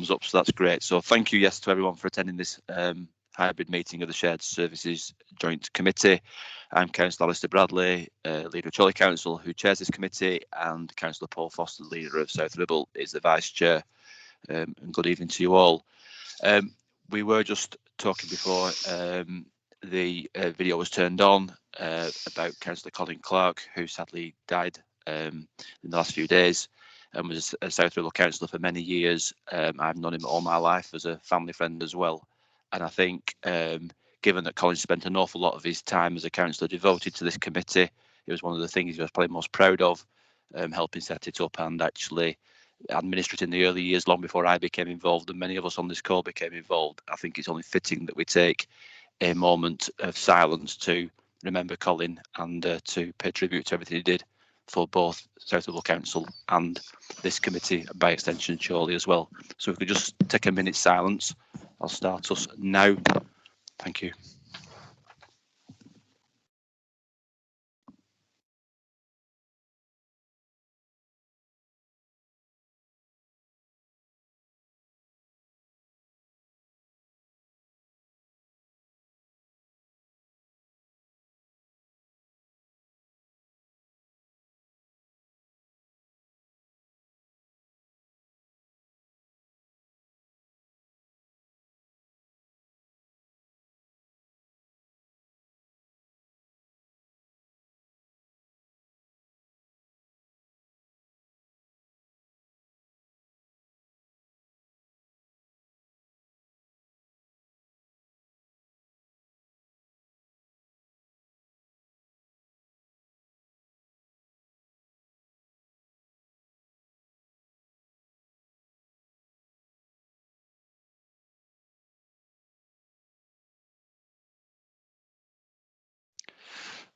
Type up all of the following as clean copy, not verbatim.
thumbs up, so that's great. So thank you, yes, to everyone for attending this hybrid meeting of the Shared Services Joint Committee. I'm Councillor Alistair Bradley, leader of Chorley Council, who chairs this committee, and Councillor Paul Foster, leader of South Ribble, is the vice chair. And good evening to you all. We were just talking before the video was turned on about Councillor Colin Clark, who sadly died in the last few days, and was a South Ribble councillor for many years. I've known him all my life as a family friend as well. And I think, given that Colin spent an awful lot of his time as a councillor devoted to this committee, it was one of the things he was probably most proud of, helping set it up and actually administrate in the early years, long before I became involved and many of us on this call became involved. I think it's only fitting that we take a moment of silence to remember Colin and to pay tribute to everything he did for both South Ribble Council and this committee, and by extension Chorley as well. So if we could just take a minute's silence, I'll start us now. Thank you.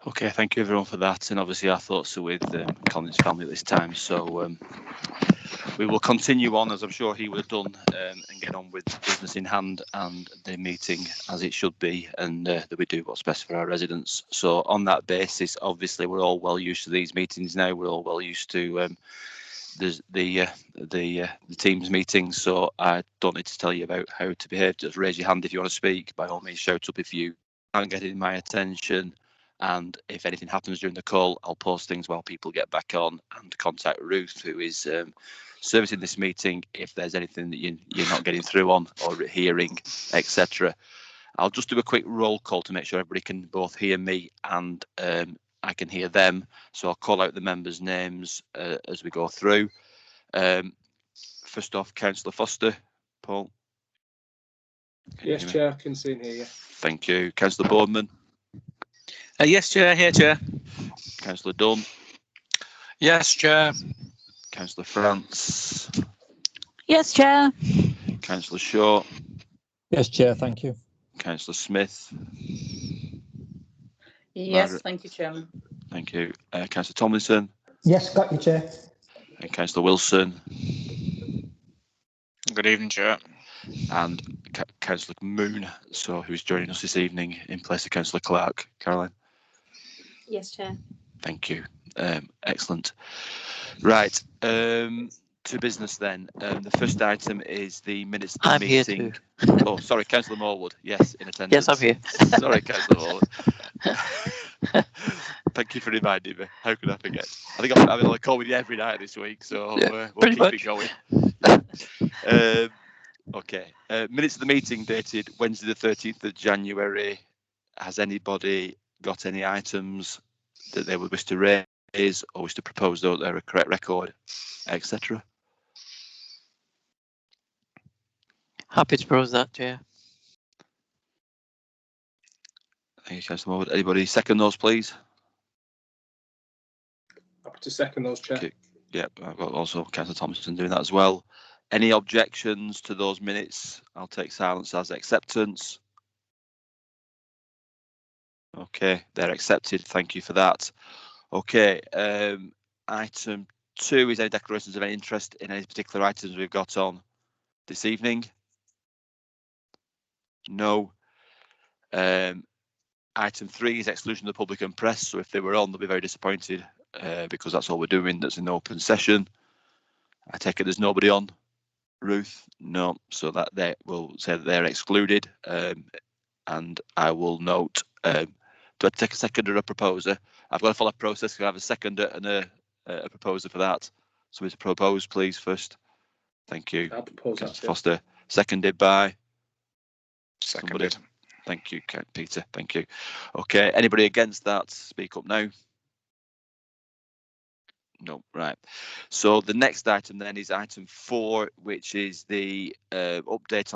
Okay, thank you everyone for that, and obviously our thoughts are with Colin's family at this time. So we will continue on, as I'm sure he would have done, and get on with business in hand and the meeting as it should be, and that we do what's best for our residents. So on that basis, obviously we're all well used to these meetings now. We're all well used to the Teams meetings, so I don't need to tell you about how to behave. Just raise your hand if you want to speak. By all means, shout up if you aren't getting my attention. And if anything happens during the call, I'll post things while people get back on, and contact Ruth, who is servicing this meeting, if there's anything that you're not getting through on or hearing, etc. I'll just do a quick roll call to make sure everybody can both hear me and I can hear them. So I'll call out the members' names as we go through. First off, Councillor Foster. Paul? Yes, Chair, I can see and hear you. Thank you. Councillor Boardman? Yes, Chair, here, Chair. Councillor Dunn? Yes, Chair. Councillor France? Yes, Chair. Councillor Shaw? Yes, Chair, thank you. Councillor Smith? Yes, Margaret? thank you, Chairman. Thank you. Councillor Tomlinson? Yes, got you, Chair. And Councillor Wilson? Good evening, Chair. And Councillor Moon, so who's joining us this evening in place of Councillor Clark. Caroline? Yes, Chair. Thank you. Excellent. Right. To business then. The first item is the minutes of the meeting. I'm here too. Oh, sorry, Councillor Morwood. Yes, in attendance. Yes, I'm here. Sorry, Councillor Morwood. Thank you for reminding me. How could I forget? I think I'm having a call with you every night this week, so Yeah, we'll keep much. it going. Okay. Minutes of the meeting dated Wednesday the 13th of January. Has anybody got any items that they would wish to raise or wish to propose though they're a correct record, etc.? Happy to propose that, Chair. Thank you, Councillor Morwood. Anybody second those, please? Happy to second those, Chair. Okay. Yep, I've got also Councillor Thompson doing that as well. Any objections to those minutes? I'll take silence as acceptance. Okay, they're accepted. Thank you for that. Okay, item 2 is any declarations of any interest in any particular items we've got on this evening? No. Item 3 is exclusion of the public and press. So if they were on, they'll be very disappointed because that's all we're doing. That's an open session. I take it there's nobody on. Ruth? No. So that they will say that they're excluded. And I will note, do I take a seconder or a proposer? I've got to follow a process. Can I have a seconder and a proposer for that? So to propose, please, first. Thank you. I'll propose that. Councillor Foster, seconded by somebody. Seconded. Thank you, Peter. Thank you. Okay, anybody against that? Speak up now. No, right. So the next item then is item 4, which is the update